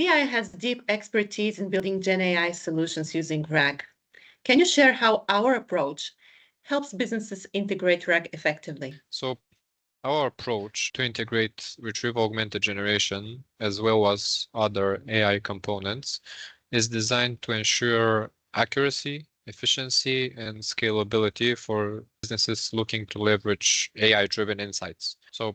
BI has deep expertise in building Gen AI solutions using RAG. Can you share how our approach helps businesses integrate RAG effectively? So our approach to integrate Retrieval-Augmented Generation as well as other AI components is designed to ensure accuracy, efficiency, and scalability for businesses looking to leverage AI-driven insights. So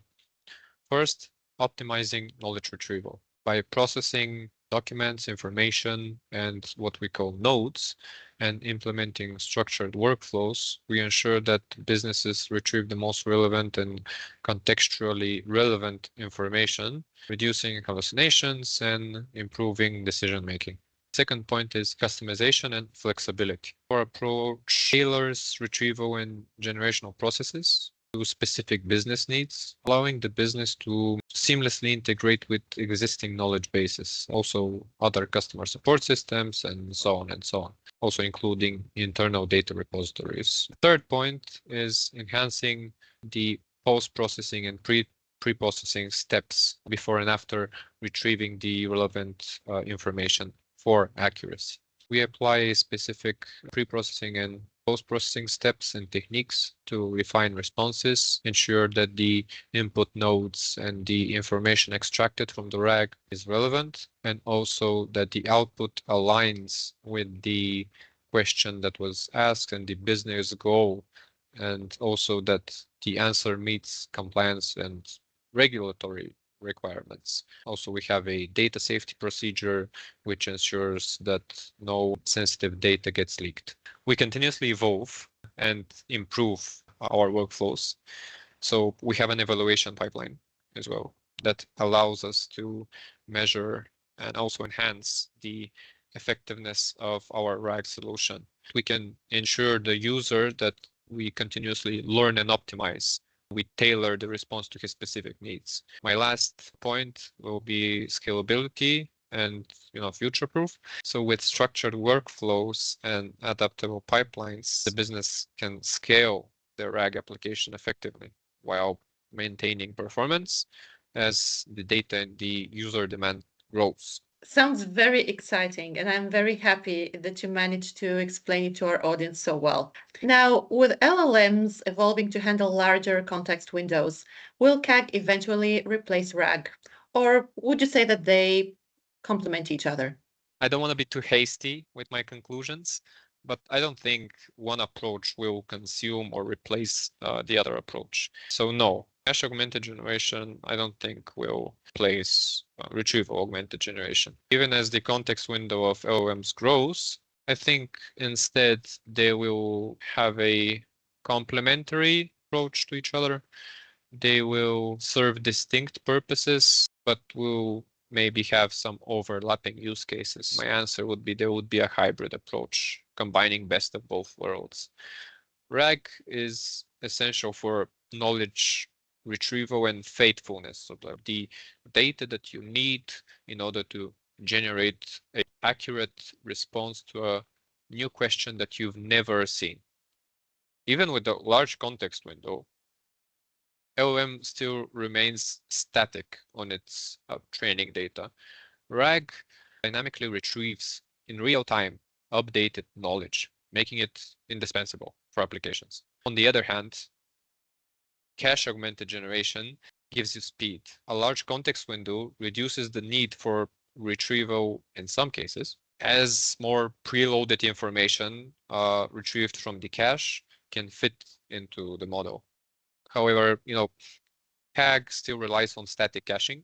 first, optimizing knowledge retrieval. By processing documents, information, and what we call nodes, and implementing structured workflows, we ensure that businesses retrieve the most relevant and contextually relevant information, reducing hallucinations and improving decision making. Second point is customization and flexibility. Our approach tailors retrieval and generational processes to specific business needs, allowing the business to seamlessly integrate with existing knowledge bases, also other customer support systems, and so on and so on, also including internal data repositories. Third point is enhancing the post-processing and pre-processing steps before and after retrieving the relevant information for accuracy. We apply specific pre-processing and post-processing steps and techniques to refine responses, ensure that the input nodes and the information extracted from the RAG is relevant, and also that the output aligns with the question that was asked and the business goal, and also that the answer meets compliance and regulatory requirements. Also, we have a data safety procedure which ensures that no sensitive data gets leaked. We continuously evolve and improve our workflows. So we have an evaluation pipeline as well that allows us to measure and also enhance the effectiveness of our RAG solution. We can ensure the user that we continuously learn and optimize. We tailor the response to his specific needs. My last point will be scalability and future-proof. So with structured workflows and adaptable pipelines, the business can scale their RAG application effectively while maintaining performance as the data and the user demand grows. Sounds very exciting, and I'm very happy that you managed to explain it to our audience so well. Now, with LLMs evolving to handle larger context windows, will CAG eventually replace RAG? Or would you say that they complement each other? I don't want to be too hasty with my conclusions, but I don't think one approach will consume or replace the other approach. So no, Cache-Augmented Generation, I don't think will replace Retrieval-Augmented Generation. Even as the context window of LLMs grows, I think instead they will have a complementary approach to each other. They will serve distinct purposes, but will maybe have some overlapping use cases. My answer would be there would be a hybrid approach, combining best of both worlds. RAG is essential for knowledge retrieval and faithfulness, so the data that you need in order to generate an accurate response to a new question that you've never seen. Even with a large context window, LLM still remains static on its training data. RAG dynamically retrieves in real time updated knowledge, making it indispensable for applications. On the other hand, Cache-Augmented Generation gives you speed. A large context window reduces the need for retrieval in some cases, as more preloaded information retrieved from the cache can fit into the model. However, CAG still relies on static caching,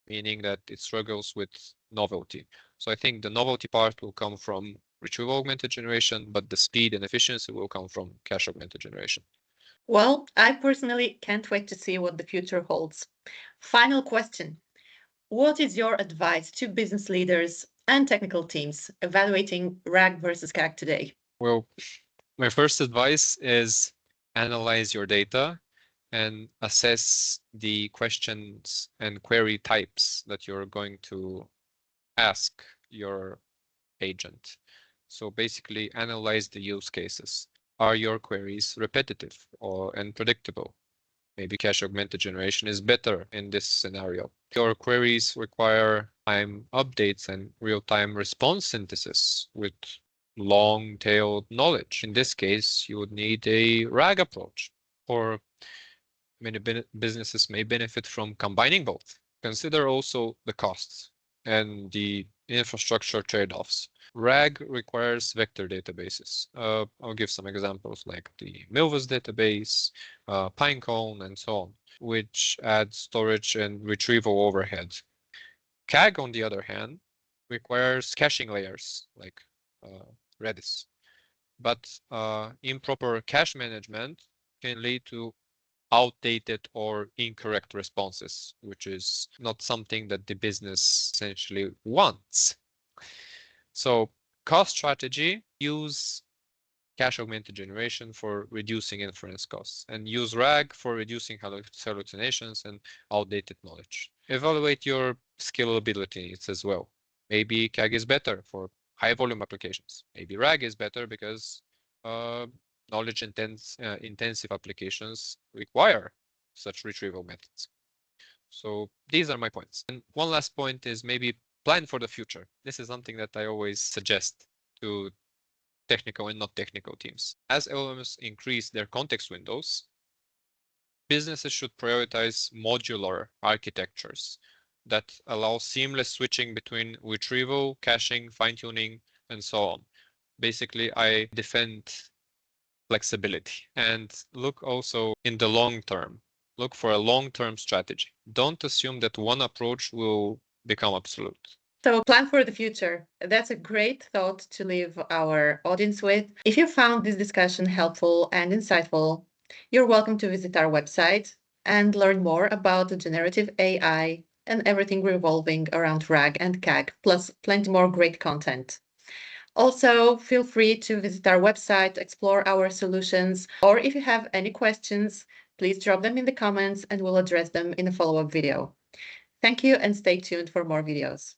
meaning that it struggles with novelty. So I think the novelty part will come from Retrieval-Augmented Generation, but the speed and efficiency will come from Cache-Augmented Generation. Well, I personally can't wait to see what the future holds. Final question. What is your advice to business leaders and technical teams evaluating RAG versus CAG today? Well, my first advice is analyze your data and assess the questions and query types that you're going to ask your agent. So basically analyze the use cases. Are your queries repetitive and predictable? Maybe Cache-Augmented Generation is better in this scenario. Your queries require time updates and real-time response synthesis with long-tailed knowledge. In this case, you would need a RAG approach, or many businesses may benefit from combining both. Consider also the costs and the infrastructure trade-offs. RAG requires vector databases. I'll give some examples like the Milvus database, Pinecone, and so on, which add storage and retrieval overhead. CAG, on the other hand, requires caching layers like Redis. But improper cache management can lead to outdated or incorrect responses, which is not something that the business essentially wants. So cost strategy, use Cache-Augmented Generation for reducing inference costs, and use RAG for reducing hallucinations and outdated knowledge. Evaluate your scalability needs as well. Maybe CAG is better for high volume applications. Maybe RAG is better because knowledge intensive applications require such retrieval methods. So these are my points. And one last point is maybe plan for the future. This is something that I always suggest to technical and not technical teams. As LLMs increase their context windows, businesses should prioritize modular architectures that allow seamless switching between retrieval, caching, fine-tuning, and so on. Basically, I defend flexibility and look also in the long term. Look for a long-term strategy. Don't assume that one approach will become absolute. So plan for the future. That's a great thought to leave our audience with. If you found this discussion helpful and insightful, you're welcome to visit our website and learn more about the generative AI and everything revolving around RAG and CAG, plus plenty more great content. Also, feel free to visit our website, explore our solutions, or if you have any questions, please drop them in the comments and we'll address them in a follow-up video. Thank you and stay tuned for more videos.